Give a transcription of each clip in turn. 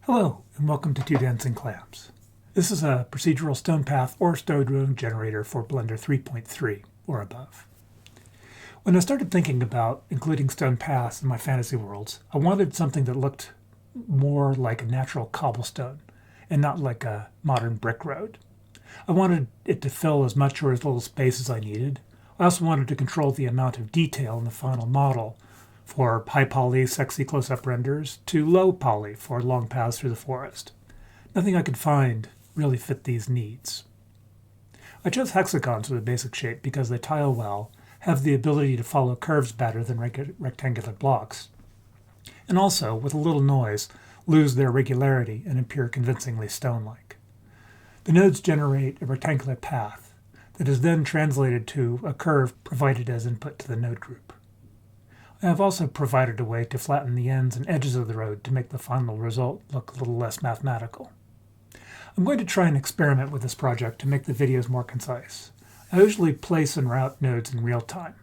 Hello, and welcome to Two Dancing Clams. This is a procedural stone path or stone room generator for Blender 3.3 or above. When I started thinking about including stone paths in my fantasy worlds, I wanted something that looked more like a natural cobblestone and not like a modern brick road. I wanted it to fill as much or as little space as I needed. I also wanted to control the amount of detail in the final model, for high poly, sexy close-up renders, to low poly for long paths through the forest. Nothing I could find really fit these needs. I chose hexagons with a basic shape because they tile well, have the ability to follow curves better than rectangular blocks, and also, with a little noise, lose their regularity and appear convincingly stone-like. The nodes generate a rectangular path that is then translated to a curve provided as input to the node group. I have also provided a way to flatten the ends and edges of the road to make the final result look a little less mathematical. I'm going to try and experiment with this project to make the videos more concise. I usually place and route nodes in real time.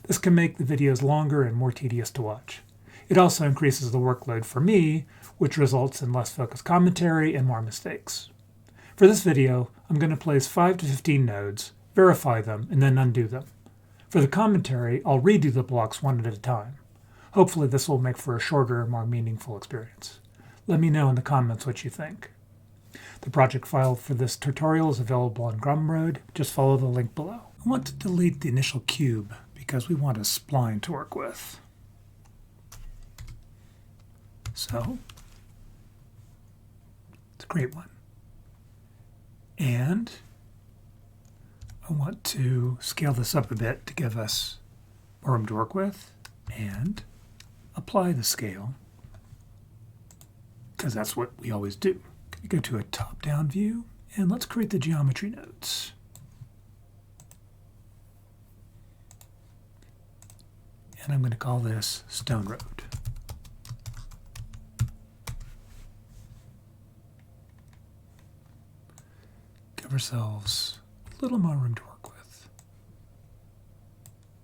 This can make the videos longer and more tedious to watch. It also increases the workload for me, which results in less focused commentary and more mistakes. For this video, I'm going to place 5 to 15 nodes, verify them, and then undo them. For the commentary, I'll redo the blocks one at a time. Hopefully this will make for a shorter, more meaningful experience. Let me know in the comments what you think. The project file for this tutorial is available on Gumroad. Just follow the link below. I want to delete the initial cube because we want a spline to work with. So, it's a great one. And I want to scale this up a bit to give us more room to work with and apply the scale because that's what we always do. Go to a top-down view and let's create the geometry nodes. And I'm going to call this Stone Road. Give ourselves a little more room to work with.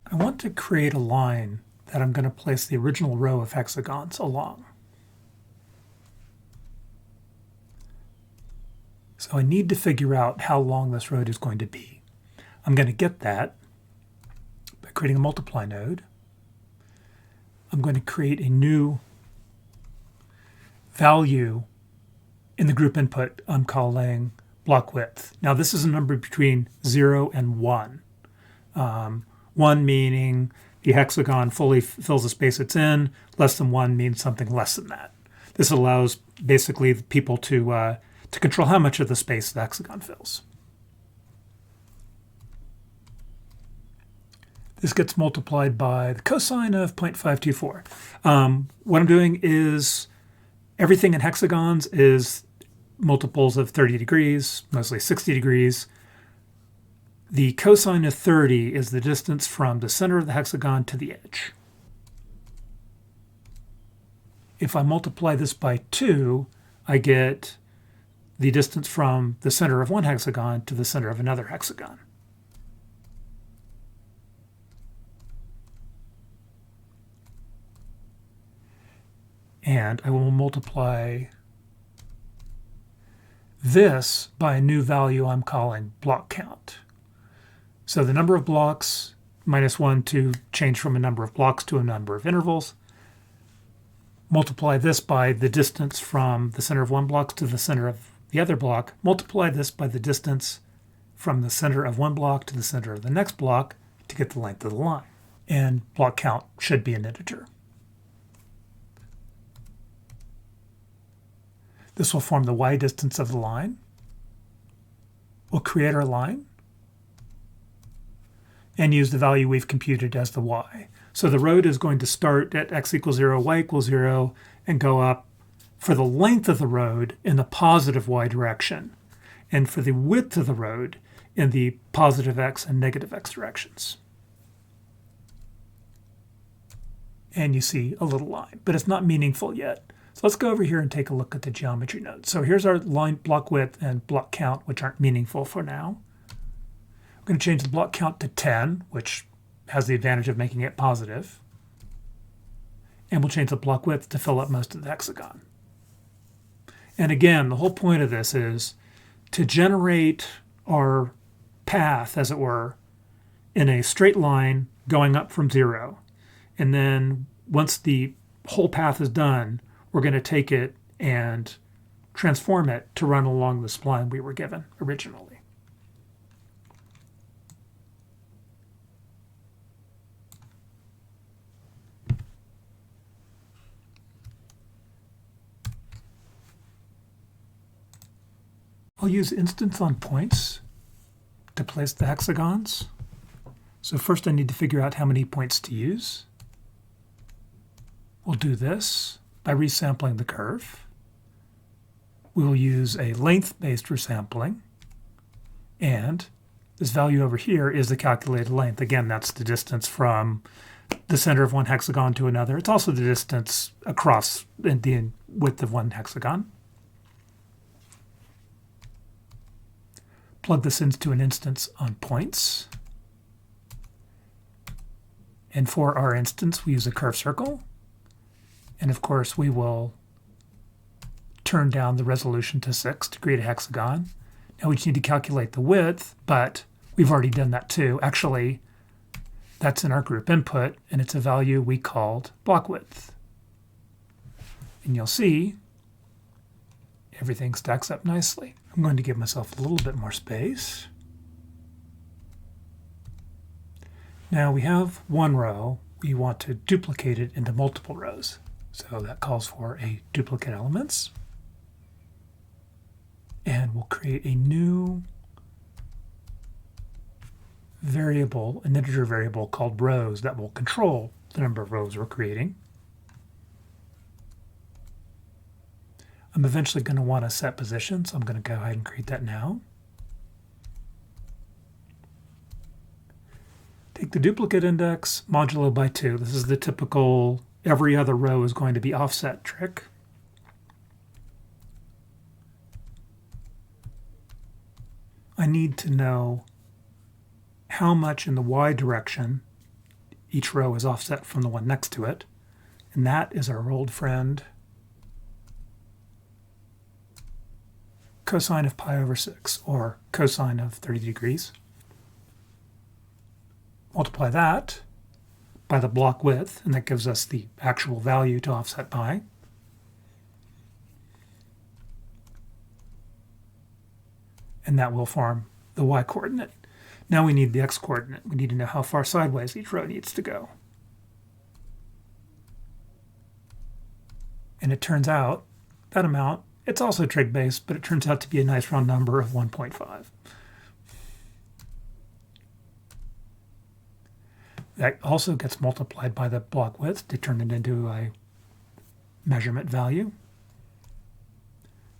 I want to create a line that I'm going to place the original row of hexagons along. So I need to figure out how long this road is going to be. I'm going to get that by creating a multiply node. I'm going to create a new value in the group input I'm calling block width. Now this is a number between 0 and 1. 1 meaning the hexagon fully fills the space it's in. Less than 1 means something less than that. This allows basically people to control how much of the space the hexagon fills. This gets multiplied by the cosine of 0.524. What I'm doing is everything in hexagons is multiples of 30 degrees, mostly 60 degrees. The cosine of 30 is the distance from the center of the hexagon to the edge. If I multiply this by 2, I get the distance from the center of one hexagon to the center of another hexagon. And I will multiply this by a new value I'm calling block count. So the number of blocks minus 1 to change from a number of blocks to a number of intervals. Multiply this by the distance from the center of one block to the center of the other block. Multiply this by the distance from the center of one block to the center of the next block to get the length of the line. And block count should be an integer. This will form the y distance of the line. We'll create our line and use the value we've computed as the y. So the road is going to start at x equals 0, y equals 0, and go up for the length of the road in the positive y direction, and for the width of the road in the positive x and negative x directions. And you see a little line, but it's not meaningful yet. So let's go over here and take a look at the geometry nodes. So here's our line block width and block count, which aren't meaningful for now. I'm going to change the block count to 10, which has the advantage of making it positive. And we'll change the block width to fill up most of the hexagon. And again, the whole point of this is to generate our path, as it were, in a straight line going up from 0. And then once the whole path is done, we're going to take it and transform it to run along the spline we were given originally. I'll use instance on points to place the hexagons. So first I need to figure out how many points to use. We'll do this by resampling the curve. We will use a length-based resampling, and this value over here is the calculated length. Again, that's the distance from the center of one hexagon to another. It's also the distance across the width of one hexagon. Plug this into an instance on points. And for our instance, we use a curve circle. And of course, we will turn down the resolution to 6 to create a hexagon. Now we just need to calculate the width, but we've already done that too. Actually, that's in our group input, and it's a value we called block width. And you'll see everything stacks up nicely. I'm going to give myself a little bit more space. Now we have one row. We want to duplicate it into multiple rows. So that calls for a duplicate elements. And we'll create a new variable, an integer variable called rows that will control the number of rows we're creating. I'm eventually going to want to set position, so I'm going to go ahead and create that now. Take the duplicate index, modulo by 2. This is the typical every other row is going to be offset trick. I need to know how much in the y direction each row is offset from the one next to it. And that is our old friend cosine of pi over 6, or cosine of 30 degrees. Multiply that by the block width, and that gives us the actual value to offset pi. And that will form the y-coordinate. Now we need the x-coordinate. We need to know how far sideways each row needs to go. And it turns out that amount, it's also trig-based, but it turns out to be a nice round number of 1.5. That also gets multiplied by the block width to turn it into a measurement value.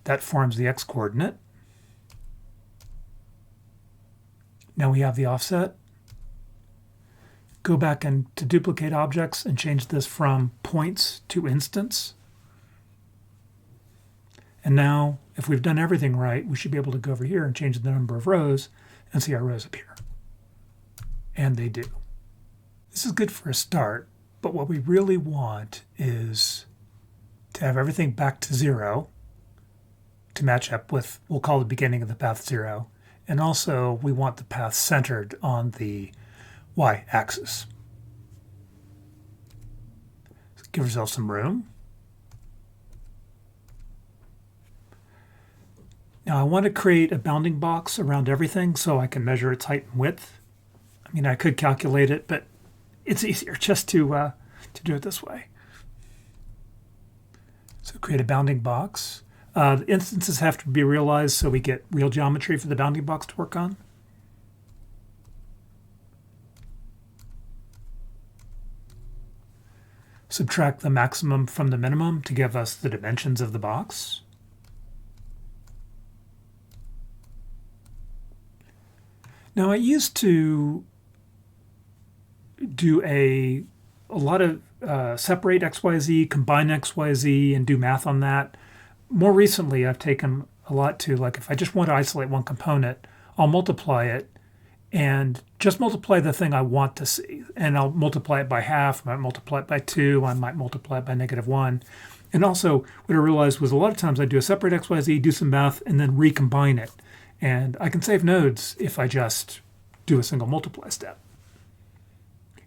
That forms the x-coordinate. Now we have the offset. Go back and to duplicate objects and change this from points to instance. And now, if we've done everything right, we should be able to go over here and change the number of rows and see our rows appear. And they do. This is good for a start, but what we really want is to have everything back to 0 to match up with, we'll call the beginning of the path 0. And also, we want the path centered on the y-axis. So give ourselves some room. Now I want to create a bounding box around everything so I can measure its height and width. I mean, I could calculate it, but it's easier just to do it this way. So create a bounding box. The instances have to be realized so we get real geometry for the bounding box to work on. Subtract the maximum from the minimum to give us the dimensions of the box. Now I used to do a lot of separate XYZ, combine XYZ, and do math on that. More recently, I've taken a lot to, like, if I just want to isolate one component, I'll multiply it and just multiply the thing I want to see. And I'll multiply it by half, I might multiply it by 2, I might multiply it by -1. And also, what I realized was a lot of times I do a separate XYZ, do some math, and then recombine it. And I can save nodes if I just do a single multiply step.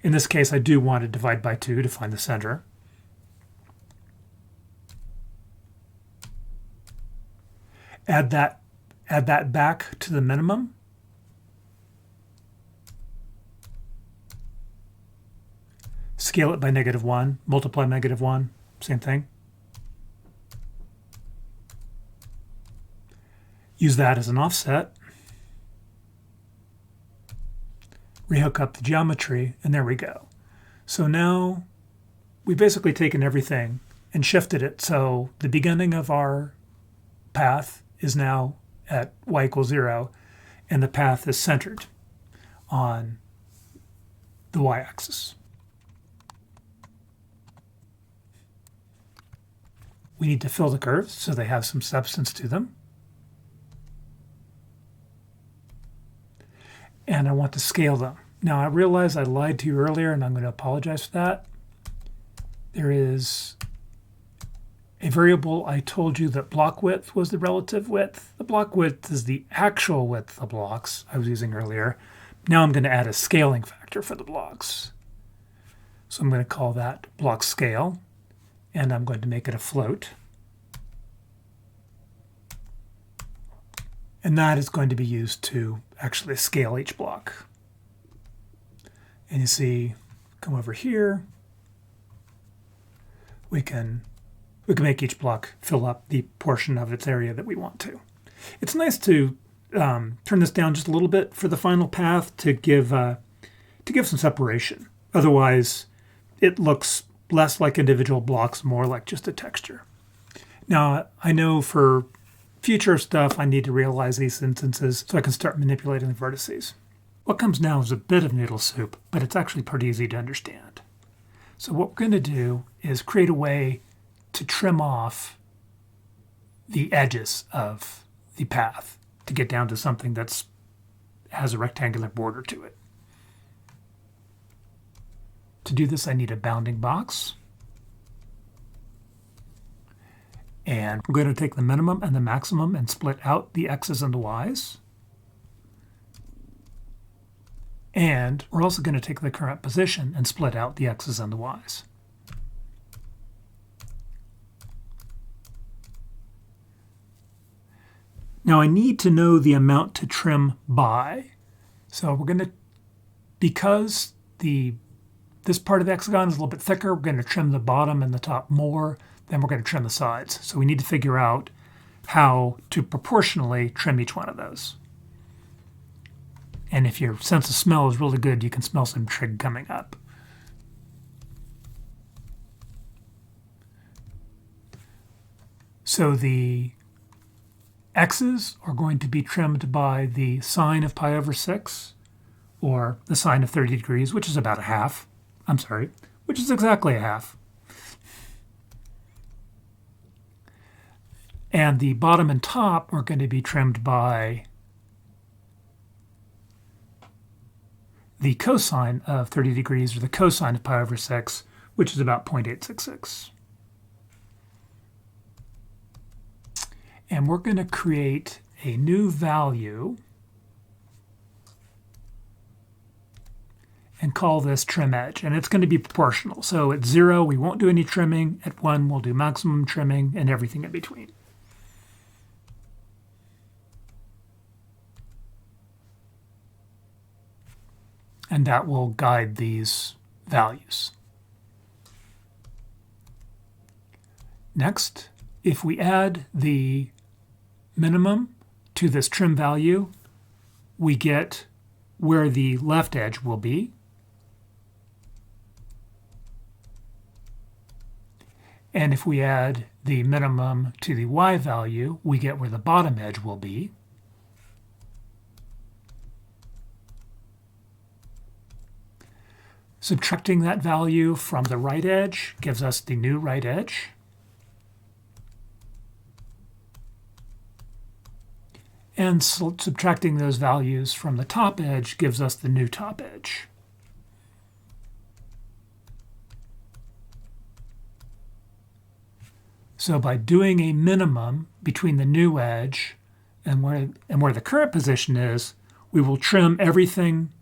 In this case, I do want to divide by 2 to find the center. Add that back to the minimum. Scale it by -1, multiply -1, same thing. Use that as an offset. Rehook up the geometry, and there we go. So now we've basically taken everything and shifted it. So the beginning of our path is now at y = 0, and the path is centered on the y-axis. We need to fill the curves so they have some substance to them. And I want to scale them. Now I realize I lied to you earlier, and I'm going to apologize for that. There is a variable I told you that block width was the relative width. The block width is the actual width of blocks I was using earlier. Now I'm going to add a scaling factor for the blocks. So I'm going to call that block scale, and I'm going to make it a float. And that is going to be used to actually scale each block. And you see, come over here, we can make each block fill up the portion of its area that we want to. It's nice to turn this down just a little bit for the final path to give some separation. Otherwise, it looks less like individual blocks, more like just a texture. Now, I know for future stuff, I need to realize these instances so I can start manipulating the vertices. What comes now is a bit of noodle soup, but it's actually pretty easy to understand. So what we're going to do is create a way to trim off the edges of the path to get down to something that has a rectangular border to it. To do this, I need a bounding box. And we're going to take the minimum and the maximum and split out the x's and the y's. And we're also going to take the current position and split out the x's and the y's. Now I need to know the amount to trim by. So we're going to, because this part of the hexagon is a little bit thicker, we're going to trim the bottom and the top more. Then we're going to trim the sides. So we need to figure out how to proportionally trim each one of those. And if your sense of smell is really good, you can smell some trig coming up. So the x's are going to be trimmed by the sine of pi/6, or the sine of 30 degrees, which is about a half. I'm sorry, which is exactly a half. And the bottom and top are going to be trimmed by the cosine of 30 degrees, or the cosine of pi/6, which is about 0.866. And we're going to create a new value and call this trim edge. And it's going to be proportional. So at 0, we won't do any trimming. At 1, we'll do maximum trimming, and everything in between. And that will guide these values. Next, if we add the minimum to this trim value, we get where the left edge will be. And if we add the minimum to the y value, we get where the bottom edge will be. Subtracting that value from the right edge gives us the new right edge. And subtracting those values from the top edge gives us the new top edge. So by doing a minimum between the new edge and where the current position is, we will trim everything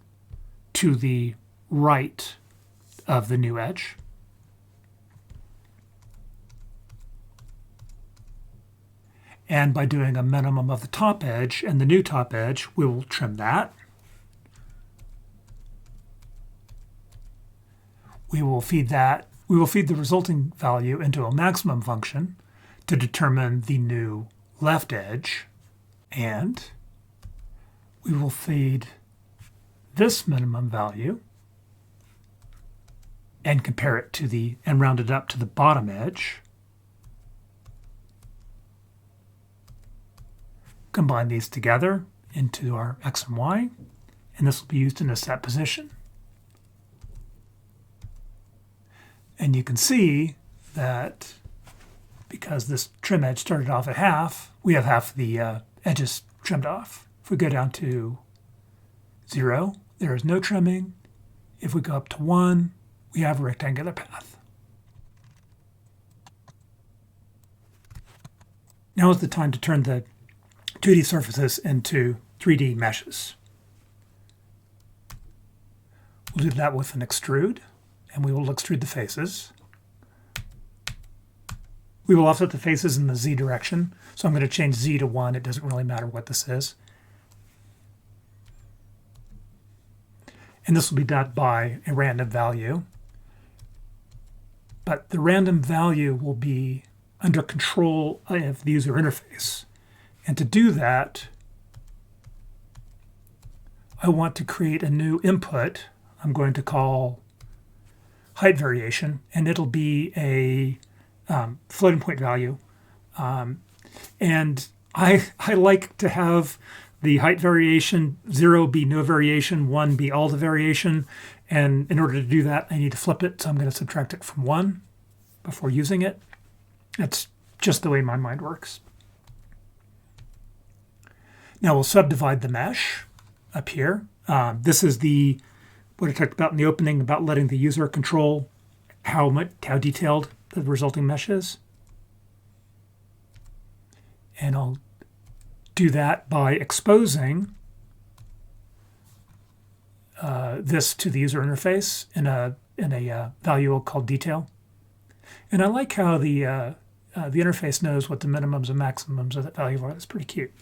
to the right of the new edge. And by doing a minimum of the top edge and the new top edge, we will trim that. We will feed the resulting value into a maximum function to determine the new left edge. And we will feed this minimum value and compare it to and round it up to the bottom edge. Combine these together into our x and y, and this will be used in a set position. And you can see that because this trim edge started off at half, we have half the edges trimmed off. If we go down to 0, there is no trimming. If we go up to 1, we have a rectangular path. Now is the time to turn the 2D surfaces into 3D meshes. We'll do that with an extrude, and we will extrude the faces. We will offset the faces in the Z direction, so I'm going to change Z to 1. It doesn't really matter what this is. And this will be done by a random value. But the random value will be under control of the user interface. And to do that, I want to create a new input I'm going to call height variation, and it'll be a floating point value. And I like to have the height variation 0 be no variation, 1 be all the variation. And in order to do that, I need to flip it. So I'm going to subtract it from 1 before using it. That's just the way my mind works. Now we'll subdivide the mesh up here. This is what I talked about in the opening about letting the user control how detailed the resulting mesh is. And I'll do that by exposing this to the user interface in a value called detail. And I like how the interface knows what the minimums and maximums of that value are. That's pretty cute.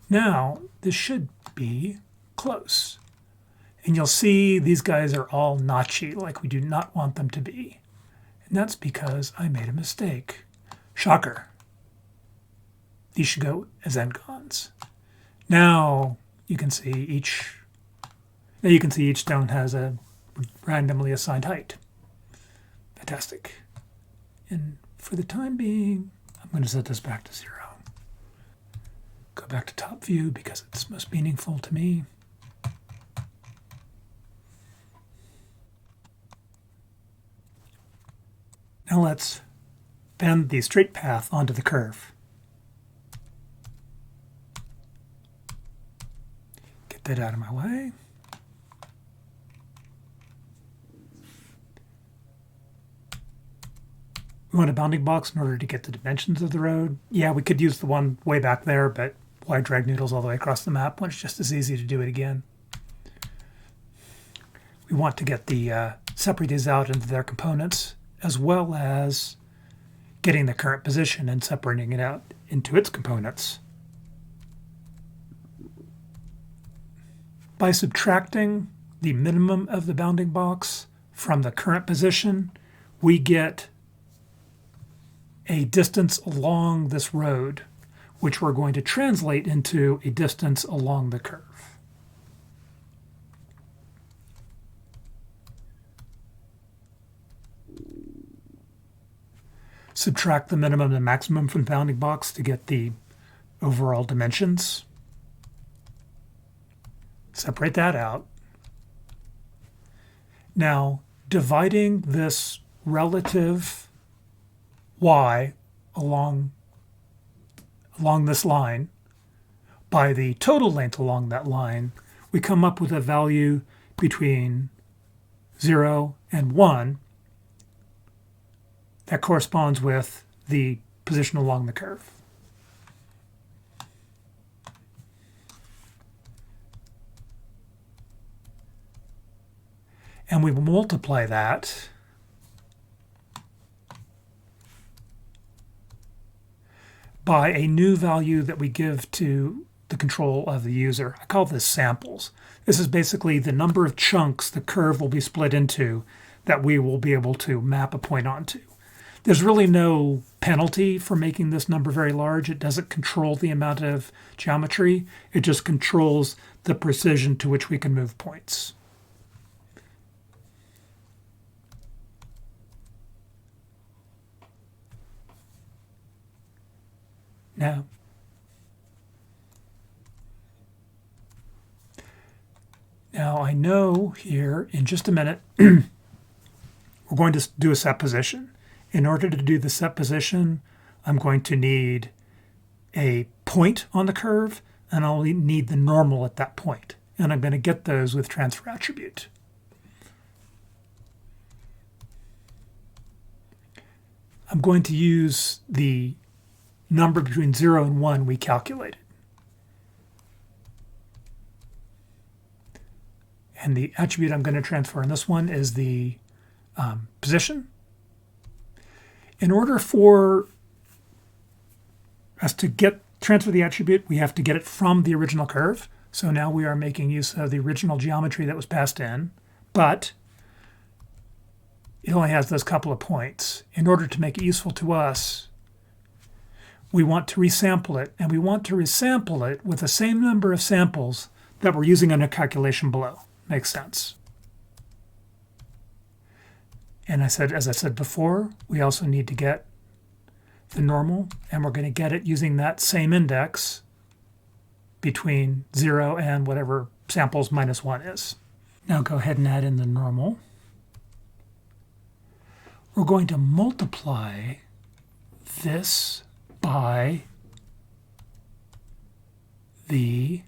Now, this should be close. And you'll see these guys are all notchy, like we do not want them to be. And that's because I made a mistake. Shocker. These should go as n-gons. Now you can see each stone has a randomly assigned height. Fantastic. And for the time being, I'm going to set this back to 0. Go back to top view because it's most meaningful to me. Now let's bend the straight path onto the curve. Get that out of my way. We want a bounding box in order to get the dimensions of the road. Yeah, we could use the one way back there, but why drag noodles all the way across the map when it's just as easy to do it again? We want to get separate these out into their components, as well as getting the current position and separating it out into its components. By subtracting the minimum of the bounding box from the current position, we get a distance along this road, which we're going to translate into a distance along the curve. Subtract the minimum and maximum from the bounding box to get the overall dimensions. Separate that out. Now, dividing this relative y along this line by the total length along that line, we come up with a value between 0 and 1 that corresponds with the position along the curve. And we will multiply that by a new value that we give to the control of the user. I call this samples. This is basically the number of chunks the curve will be split into that we will be able to map a point onto. There's really no penalty for making this number very large. It doesn't control the amount of geometry. It just controls the precision to which we can move points. Now I know here in just a minute we're going to do a set position. In order to do the set position, I'm going to need a point on the curve, and I'll need the normal at that point. And I'm going to get those with transfer attribute. I'm going to use the number between 0 and 1 we calculated. And the attribute I'm going to transfer in this one is the position. In order for us to transfer the attribute, we have to get it from the original curve. So now we are making use of the original geometry that was passed in, but it only has those couple of points. In order to make it useful to us, we want to resample it, and we want to resample it with the same number of samples that we're using in a calculation below. Makes sense. And as I said before, we also need to get the normal, and we're going to get it using that same index between 0 and whatever samples minus 1 is. Now go ahead and add in the normal. We're going to multiply this by the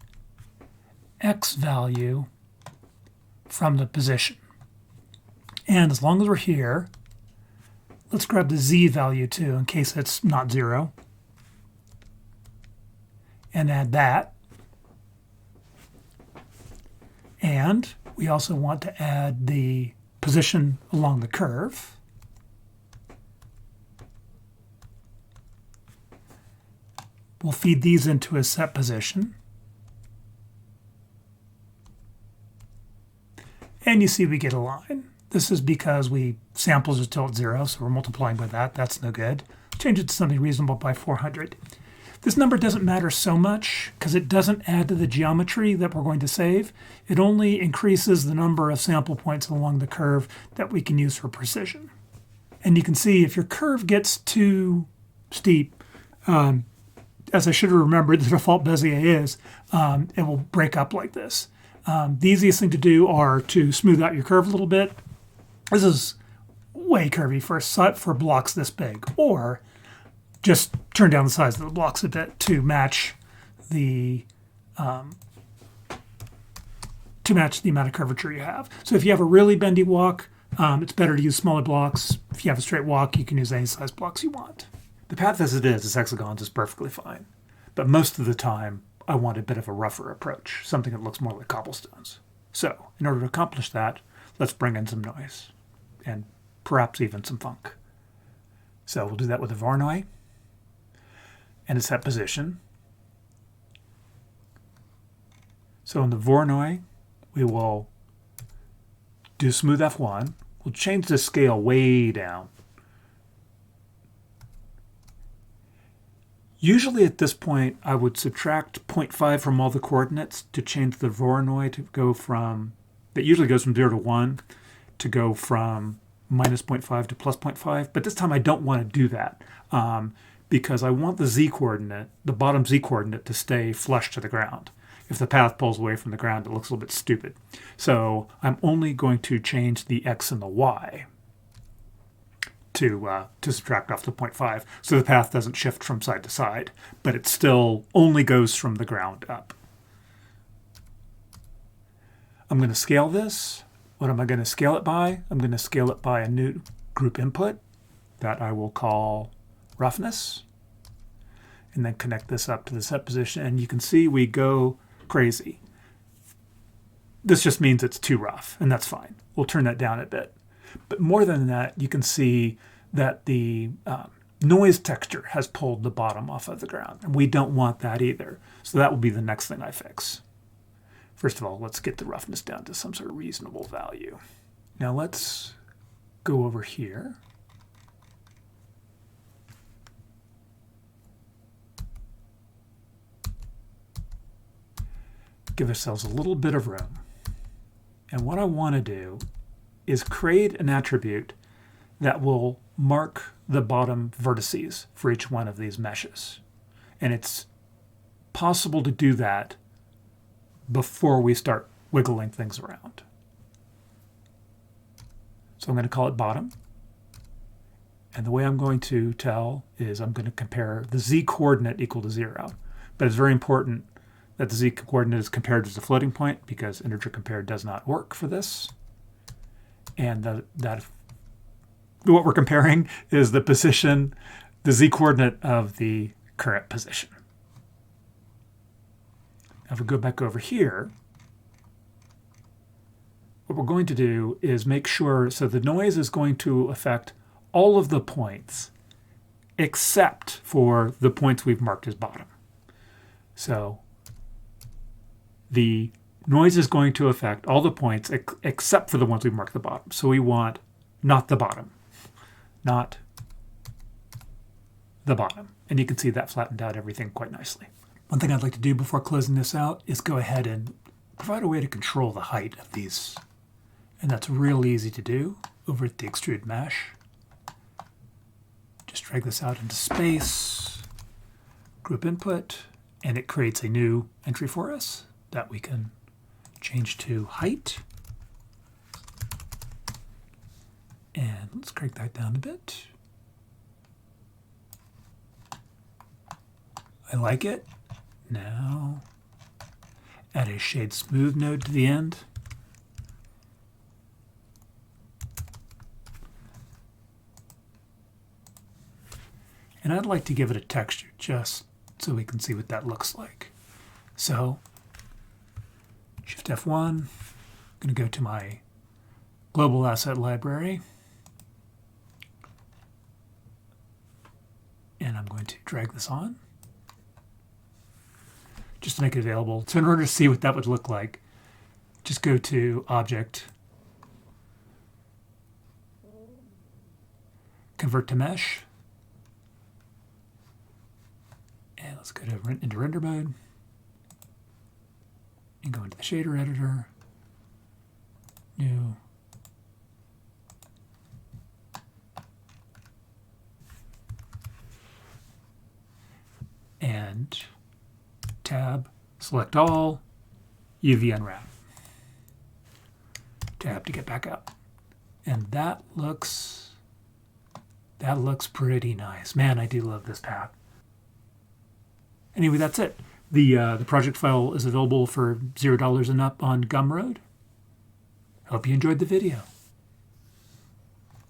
x value from the position. And as long as we're here, let's grab the z value too in case it's not 0. And add that. And we also want to add the position along the curve. We'll feed these into a set position. And you see we get a line. This is because samples are still at 0, so we're multiplying by that. That's no good. Change it to something reasonable by 400. This number doesn't matter so much because it doesn't add to the geometry that we're going to save. It only increases the number of sample points along the curve that we can use for precision. And you can see if your curve gets too steep, as I should have remembered the default Bezier is, it will break up like this. The easiest thing to do are to smooth out your curve a little bit. This is way curvy for blocks this big, or just turn down the size of the blocks a bit to match the amount of curvature you have. So if you have a really bendy walk, it's better to use smaller blocks. If you have a straight walk, you can use any size blocks you want. The path as it is, as hexagons, is perfectly fine. But most of the time, I want a bit of a rougher approach, something that looks more like cobblestones. So, in order to accomplish that, let's bring in some noise, and perhaps even some funk. So we'll do that with a Voronoi and a set position. So in the Voronoi, we will do smooth F1. We'll change the scale way down. Usually at this point, I would subtract 0.5 from all the coordinates to change the Voronoi to go from, that usually goes from 0 to 1, to go from minus 0.5 to plus 0.5. But this time I don't want to do that because I want the z-coordinate, the bottom z-coordinate, to stay flush to the ground. If the path pulls away from the ground, it looks a little bit stupid. So I'm only going to change the x and the y to subtract off the 0.5, so the path doesn't shift from side to side, but it still only goes from the ground up. I'm going to scale this. What am I going to scale it by? I'm going to scale it by a new group input that I will call roughness, and then connect this up to the set position, and you can see we go crazy. This just means it's too rough, and that's fine. We'll turn that down a bit. But more than that, you can see that the noise texture has pulled the bottom off of the ground, and we don't want that either. So that will be the next thing I fix. First of all, let's get the roughness down to some sort of reasonable value. Now let's go over here. Give ourselves a little bit of room. And what I want to do is create an attribute that will mark the bottom vertices for each one of these meshes. And it's possible to do that before we start wiggling things around. So I'm going to call it bottom. And the way I'm going to tell is I'm going to compare the z-coordinate equal to 0. But it's very important that the z-coordinate is compared as a floating point because integer compare does not work for this. And what we're comparing is the position, the z-coordinate of the current position. Now if we go back over here, what we're going to do is make sure, so the noise is going to affect all of the points except for the points we've marked as bottom. So the noise is going to affect all the points except for the ones we've marked the bottom. So we want not the bottom, not the bottom. And you can see that flattened out everything quite nicely. One thing I'd like to do before closing this out is go ahead and provide a way to control the height of these. And that's real easy to do over at the Extrude mesh. Just drag this out into space, group input, and it creates a new entry for us that we can change to height. And let's crank that down a bit. I like it. Now add a shade smooth node to the end. And I'd like to give it a texture just so we can see what that looks like. So Shift F1, I'm going to go to my global asset library. And I'm going to drag this on just to make it available. So in order to see what that would look like, just go to Object, Convert to Mesh, and let's go into render mode and go into the shader editor, new, and tab, select all, UV unwrap. Tab to get back up. And that looks pretty nice. Man, I do love this path. Anyway, that's it. The project file is available for $0 and up on Gumroad. Hope you enjoyed the video.